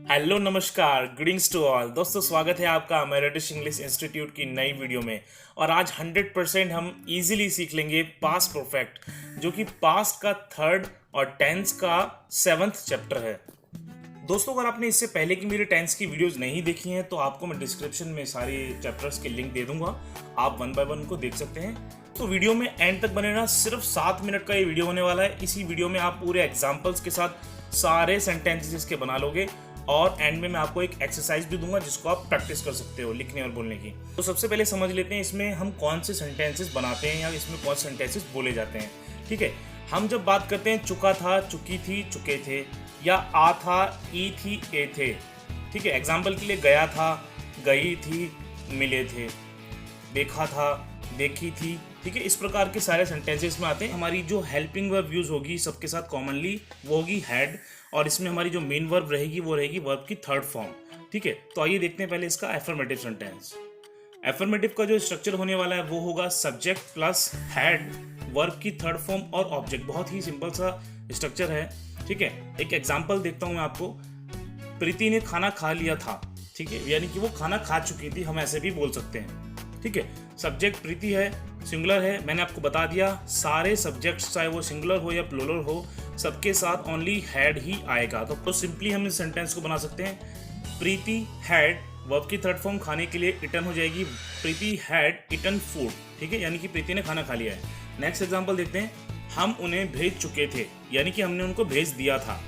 Hello नमस्कार, greetings to all दोस्तों। स्वागत है आपका मेरिटिश इंग्लिश इंस्टीट्यूट की नई वीडियो में। और आज 100% हम इजीली सीख लेंगे पास्ट परफेक्ट, जो कि पास्ट का थर्ड और टेंस का 7th चैप्टर है। दोस्तों, अगर आपने इससे पहले की मेरे टेंस की वीडियोस नहीं देखी हैं तो आपको मैं डिस्क्रिप्शन में सारे चैप्टर्स के लिंक दे दूंगा, आप वन बाय वन को देख सकते हैं। तो वीडियो में एंड तक बने रहना, सिर्फ 7 मिनट का ये वीडियो होने वाला है। इसी वीडियो में आप पूरे एग्जाम्पल्स के साथ सारे सेंटेंसेस इसके बना लोगे और एंड में मैं आपको एक एक्सरसाइज भी दूंगा जिसको आप प्रैक्टिस कर सकते हो लिखने और बोलने की। तो सबसे पहले समझ लेते हैं इसमें हम कौन से सेंटेंसेस बनाते हैं या इसमें कौन से सेंटेंसेस बोले जाते हैं। ठीक है, हम जब बात करते हैं चुका था, चुकी थी, चुके थे, या आ था, ई थी, ए थे। ठीक है, एग्जाम्पल के लिए गया था, गई थी, मिले थे, देखा था, देखी थी। ठीक है, इस प्रकार के सारे सेंटेंसेस में आते हैं। हमारी जो हेल्पिंग वर्ब यूज होगी सबके साथ कॉमनली वो होगी हैड, और इसमें हमारी जो मेन वर्ब रहेगी वो रहेगी वर्ब की थर्ड फॉर्म। ठीक है, तो आइए देखते हैं पहले इसका एफर्मेटिव सेंटेंस। एफर्मेटिव का जो स्ट्रक्चर होने वाला है वो होगा सब्जेक्ट प्लस हैड, वर्ब की थर्ड फॉर्म और ऑब्जेक्ट। बहुत ही सिंपल सा स्ट्रक्चर है। ठीक है, एक एग्जांपल देखता हूं मैं आपको। प्रीति ने खाना खा लिया था। ठीक है, यानी कि वो खाना खा चुकी थी, हम ऐसे भी बोल सकते हैं। ठीक है, सब्जेक्ट प्रीति है, सिंगुलर है। मैंने आपको बता दिया सारे सब्जेक्ट्स चाहे वो सिंगुलर हो या प्लूरल हो, सबके साथ ओनली हैड ही आएगा। तो सिंपली हम इस सेंटेंस को बना सकते हैं। प्रीति हैड, वर्ब की थर्ड फॉर्म खाने के लिए इटन हो जाएगी। प्रीति हैड इटन फूड। ठीक है, यानी कि प्रीति ने खाना खा लिया है। नेक्स्ट एग्जांपल देखते हैं। हम उन्हें भेज चुके थे, यानी कि हमने उनको भेज दिया था।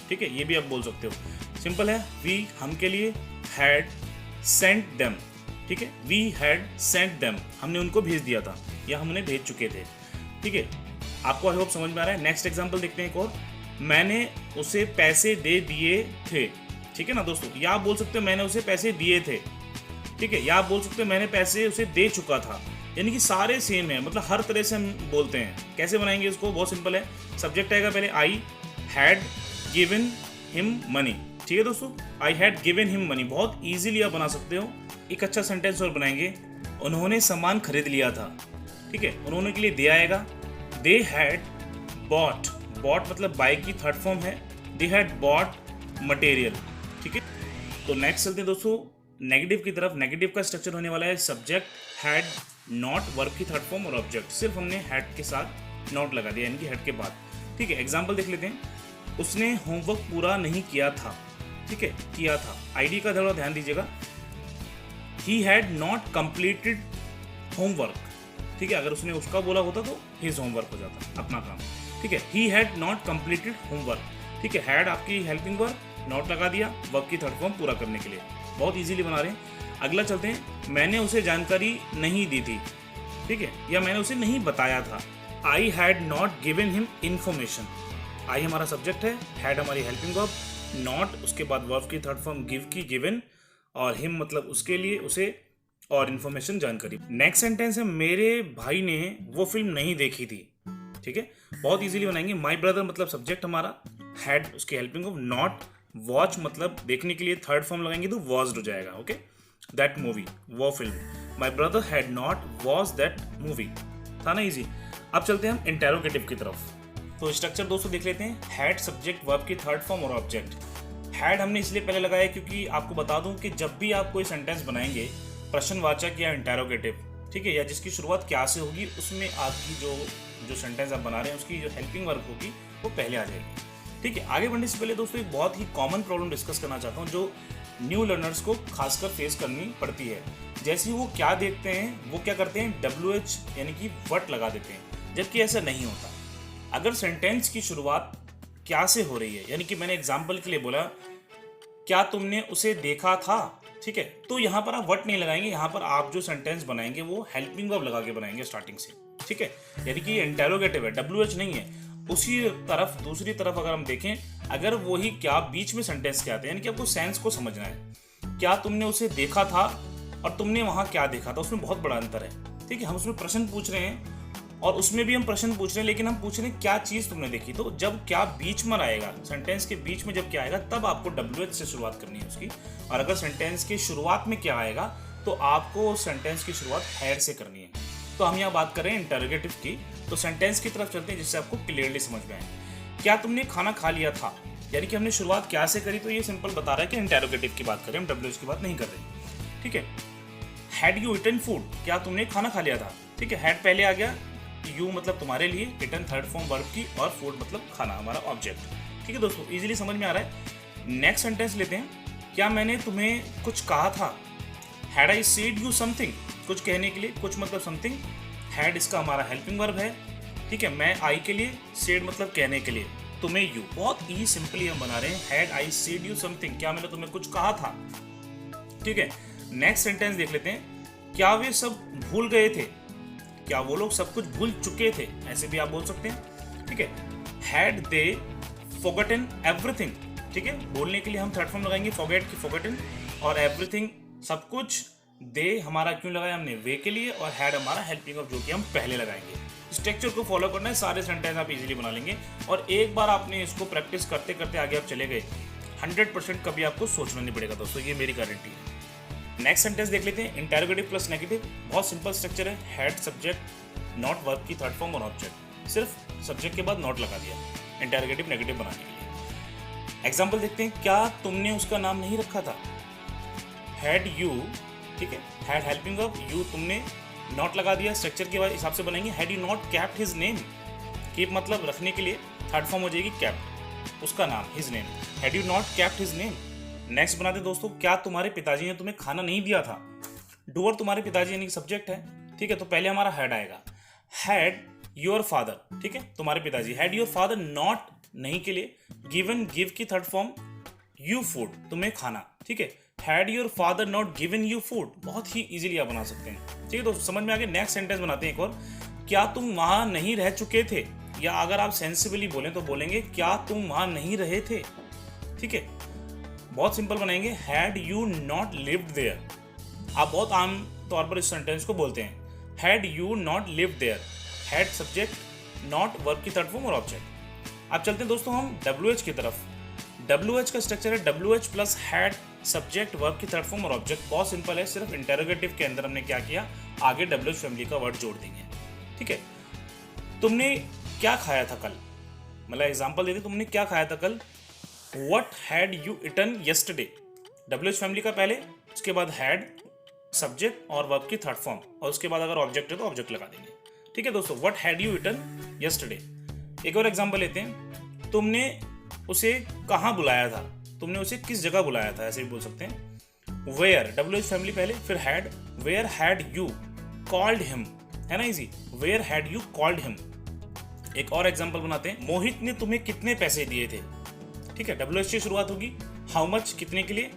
ठीक है, ये भी आप बोल सकते हो। सिंपल है। वी हम के लिए, हैड सेंट देम। ठीक है, वी हैड सेंट देम, हमने उनको भेज दिया था या हम उन्हें भेज चुके थे। ठीक है, आपको आई होप समझ में आ रहा है। नेक्स्ट एग्जांपल देखते हैं एक और। मैंने उसे पैसे दे दिए थे। ठीक है ना दोस्तों, या आप बोल सकते हो मैंने उसे पैसे दिए थे। ठीक है, या आप बोल सकते हो मैंने पैसे उसे दे चुका था। यानी कि सारे सेम है, मतलब हर तरह से हम बोलते हैं। कैसे बनाएंगे इसको, बहुत सिंपल है। सब्जेक्ट आएगा पहले I had given him money. ठीक है दोस्तों, I had given him money, बहुत ईजिली आप बना सकते हो। एक अच्छा सेंटेंस और बनाएंगे। उन्होंने सामान खरीद लिया था। ठीक है, उन्होंने के लिए दे आएगा। दे हैड बॉट, बॉट मतलब बाय की थर्ड फॉर्म है। They had bought material. ठीक है, तो नेक्स्ट चलते हैं दोस्तों नेगेटिव की तरफ। नेगेटिव का स्ट्रक्चर होने वाला है सब्जेक्ट हैड नॉट, वर्ब की थर्ड फॉर्म और ऑब्जेक्ट। सिर्फ हमने हैड के साथ नॉट लगा दिया, यानी कि हैड के बाद। ठीक है, एग्जाम्पल देख लेते हैं। उसने होमवर्क पूरा नहीं किया था। ठीक है, किया था, आईडी का थोड़ा ध्यान दीजिएगा। He had not completed homework. ठीक है, अगर उसने उसका बोला होता तो हिज होमवर्क हो जाता, अपना काम। ठीक है, he had not completed homework. ठीक है, हैड आपकी हेल्पिंग वर्ब, नॉट लगा दिया वर्ब की थर्ड फॉर्म पूरा करने के लिए। बहुत इजीली बना रहे हैं। अगला चलते हैं। मैंने उसे जानकारी नहीं दी थी। ठीक है, या मैंने उसे नहीं बताया था। I had not given him information. I हमारा सब्जेक्ट है, हैड हमारी हेल्पिंग वर्ब, नॉट उसके बाद वर्ब की थर्ड फॉर्म गिव की गिवन, और हिम मतलब उसके लिए, उसे, और इन्फॉर्मेशन जानकारी। नेक्स्ट सेंटेंस है मेरे भाई ने वो फिल्म नहीं देखी थी। ठीक है, बहुत इजीली बनाएंगे। माय ब्रदर मतलब सब्जेक्ट हमारा, हैड उसकी हेल्पिंग ऑफ, नॉट वॉच मतलब देखने के लिए थर्ड फॉर्म लगाएंगे तो वॉच्ड हो जाएगा। ओके, दैट मूवी, वो film. My brother had not watch that movie. था ना इजी। अब चलते हैं हम इंटेरोगेटिव की तरफ। तो स्ट्रक्चर दोस्तों देख लेते हैं। हैड सब्जेक्ट, वर्ब की थर्ड फॉर्म और ऑब्जेक्ट। हैड हमने इसलिए पहले लगाया क्योंकि आपको बता दूं कि जब भी आप कोई सेंटेंस बनाएंगे प्रश्नवाचक या इंटेरोगेटिव, ठीक है, या जिसकी शुरुआत क्या से होगी, उसमें आपकी जो सेंटेंस आप बना रहे हैं उसकी जो हेल्पिंग वर्ब होगी वो पहले आ जाएगी। ठीक है, आगे बढ़ने से पहले दोस्तों एक बहुत ही कॉमन प्रॉब्लम डिस्कस करना चाहता हूँ जो न्यू लर्नर्स को खासकर फेस करनी पड़ती है। जैसे ही वो क्या देखते हैं, वो क्या करते हैं, WH यानी कि वट लगा देते हैं, जबकि ऐसा नहीं होता। अगर सेंटेंस की शुरुआत क्या से हो रही है, यानी कि मैंने एग्जाम्पल के लिए बोला क्या तुमने उसे देखा था। ठीक है, तो यहाँ पर आप वट नहीं लगाएंगे, यहाँ पर आप जो सेंटेंस बनाएंगे वो हेल्पिंग वर्ब लगा के बनाएंगे स्टार्टिंग से। ठीक है, यानी कि इंटेरोगेटिव है, WH नहीं है। उसी तरफ दूसरी तरफ अगर हम देखें, अगर वही क्या बीच में सेंटेंस क्या आते हैं, यानी कि आपको सेंस को समझना है। क्या तुमने उसे देखा था और तुमने वहां क्या देखा था, उसमें बहुत बड़ा अंतर है। ठीक है, हम उसमें प्रश्न पूछ रहे हैं और उसमें भी हम प्रश्न पूछ रहे हैं, लेकिन हम पूछ रहे हैं क्या चीज तुमने देखी। तो जब क्या बीच में आएगा, सेंटेंस के बीच में जब क्या आएगा, तब आपको WH से शुरुआत करनी है उसकी। और अगर सेंटेंस के शुरुआत में क्या आएगा तो आपको सेंटेंस की शुरुआत हैड से करनी है। तो हम यहाँ बात कर रहे हैं इंटरोगेटिव की। तो सेंटेंस की तरफ चलते हैं जिससे आपको क्लियरली समझ में आए। क्या तुमने खाना खा लिया था। यानी कि हमने शुरुआत क्या से करी, तो ये सिंपल बता रहा है कि इंटेरोगेटिव की बात करें, हम WH की बात नहीं कर रहे। ठीक है, हैड यू इटन फूड, क्या तुमने खाना खा लिया था। ठीक है, हैड पहले आ गया, यू मतलब तुम्हारे लिए, इटन थर्ड फॉर्म वर्ब की, और फूड मतलब खाना, हमारा ऑब्जेक्ट। ठीक है दोस्तों, इजीली समझ में आ रहा है। नेक्स्ट सेंटेंस लेते हैं, क्या मैंने तुम्हें कुछ कहा था। Had I said you something, कुछ कहने के लिए, कुछ मतलब समथिंग। हैड इसका हमारा हेल्पिंग वर्ब है। ठीक है, मैं आई के लिए, सेड मतलब कहने के लिए, तुम्हें यू। बहुत ही सिंपली हम बना रहे हैं, had I said you something, क्या मैंने तुम्हें कुछ कहा था। ठीक है, नेक्स्ट सेंटेंस देख लेते हैं, क्या वे सब भूल गए थे, क्या वो लोग सब कुछ भूल चुके थे, ऐसे भी आप बोल सकते हैं। ठीक है, हैड दे फॉरगॉटन एवरीथिंग। ठीक है, बोलने के लिए हम थर्ड फॉर्म लगाएंगे, फॉरगेट की फॉरगॉटन, और एवरीथिंग सब कुछ। दे हमारा क्यों लगाया हमने, वे के लिए, और हैड हमारा हेल्पिंग ऑफ, जो कि हम पहले लगाएंगे। स्ट्रक्चर को फॉलो करना है, सारे सेंटेंस आप इजीली बना लेंगे। और एक बार आपने इसको प्रैक्टिस करते करते आगे आप चले गए, 100% कभी आपको सोचना नहीं पड़ेगा दोस्तों, ये मेरी गारंटी है। नेक्स्ट सेंटेंस देख लेते हैं, इंटेरोगेटिव प्लस नेगेटिव। बहुत सिंपल स्ट्रक्चर है, हैड सब्जेक्ट नॉट वर्ब की थर्ड फॉर्म और ऑब्जेक्ट, सिर्फ सब्जेक्ट के बाद नॉट लगा दिया इंटेरोगेटिव नेगेटिव बनाने के लिए। एग्जाम्पल देखते हैं, क्या तुमने उसका नाम नहीं रखा था। हैड यू, ठीक है, हैड हेल्पिंग वर्ब, यू तुमने, नॉट लगा दिया, स्ट्रक्चर के हिसाब से बनाएंगे। Had you not kept his name, keep मतलब रखने के लिए, थर्ड फॉर्म हो जाएगी कैप्ट, उसका नाम, his name. Had you not kept his name. Next बनाते दोस्तों, क्या तुम्हारे पिताजी ने तुम्हें खाना नहीं दिया था। डूअर तुम्हारे पिताजी यानी कि सब्जेक्ट है। ठीक है, तो पहले हमारा हैड आएगा। हैड योर फादर, ठीक है, तुम्हारे पिताजी, हैड योर फादर नॉट नहीं के लिए, गिवन गिव की थर्ड फॉर्म, यू फूड तुम्हें खाना। ठीक है, had your father not given you food, बहुत ही इजीली आप बना सकते हैं। ठीक है दोस्तों, समझ में आ गया। नेक्स्ट सेंटेंस बनाते हैं एक और, क्या तुम वहां नहीं रह चुके थे, या अगर आप सेंसिबली बोलें तो बोलेंगे क्या तुम वहां नहीं रहे थे। ठीक है, बहुत सिंपल बनाएंगे, had you not lived there. आप बहुत आम तौर पर इस सेंटेंस को बोलते हैं, had you not lived there, had subject, not verb की थर्ड फॉर्म और ऑब्जेक्ट। अब चलते हैं दोस्तों हम WH की तरफ। WH का स्ट्रक्चर है WH plus had subject verb की थर्ड फॉर्म और ऑब्जेक्ट। बहुत सिंपल है, सिर्फ इंटेरोगेटिव के अंदर हमने क्या किया, आगे WH फैमिली का वर्ड जोड़ देंगे। ठीक है, तुमने क्या खाया था कल, मतलब एग्जांपल देते, तुमने क्या खाया था कल। What had you eaten yesterday, WH family का पहले, उसके बाद हैड सब्जेक्ट और वर्ब की थर्ड फॉर्म, और उसके बाद अगर ऑब्जेक्ट है तो ऑब्जेक्ट लगा देंगे। ठीक है दोस्तों, what had you eaten yesterday. एक और एग्जांपल लेते हैं, तुमने उसे कहाँ बुलाया था, तुमने उसे किस जगह बुलाया था, ऐसे भी बोल सकते हैं। वेयर, WH फैमिली पहले, फिर had, where had you called him, है ना easy, where had you called him. एक और एग्जांपल बनाते हैं, मोहित ने तुम्हें कितने पैसे दिए थे। ठीक है, WH से शुरुआत होगी, हाउ मच कितने के लिए,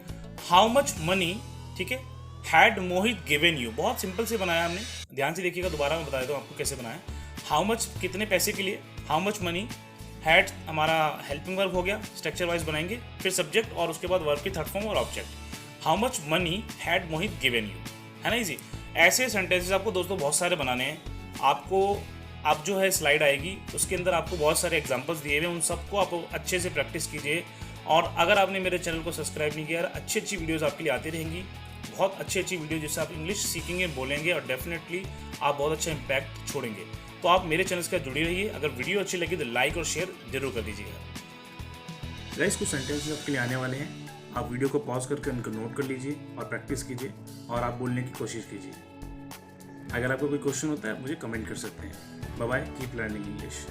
हाउ मच मनी। ठीक है, हैड मोहित गिवन यू, बहुत सिंपल से बनाया हमने, ध्यान से देखिएगा, दोबारा मैं बता देता हूँ आपको कैसे बनाया। हाउ मच कितने पैसे के लिए, हाउ मच मनी, हैड हमारा हेल्पिंग वर्ब हो गया, स्ट्रक्चर वाइज बनाएंगे, फिर सब्जेक्ट और उसके बाद वर्ब की थर्ड फॉर्म और object. How much money had Mohit given you, है ना इजी। ऐसे सेंटेंसेस आपको दोस्तों बहुत सारे बनाने हैं। आपको आप जो है स्लाइड आएगी, उसके अंदर आपको बहुत सारे एग्जांपल्स दिए हुए हैं, उन सबको आप अच्छे से प्रैक्टिस कीजिए। और अगर आपने मेरे चैनल को सब्सक्राइब नहीं किया, अच्छी अच्छी वीडियोस आपके लिए आती रहेंगी, बहुत अच्छी अच्छी वीडियो जिससे आप इंग्लिश सीखेंगे, बोलेंगे, और डेफिनेटली आप बहुत अच्छा इम्पैक्ट छोड़ेंगे। तो आप मेरे चैनल से जुड़ी रहिए। अगर वीडियो अच्छी लगी तो लाइक और शेयर जरूर कर दीजिएगा। गाइस, कुछ सेंटेंसेस आपके लिए आने वाले हैं, आप वीडियो को पॉज करके उनको नोट कर लीजिए और प्रैक्टिस कीजिए, और आप बोलने की कोशिश कीजिए। अगर आपको कोई क्वेश्चन होता है, मुझे कमेंट कर सकते हैं। Bye bye, keep learning English.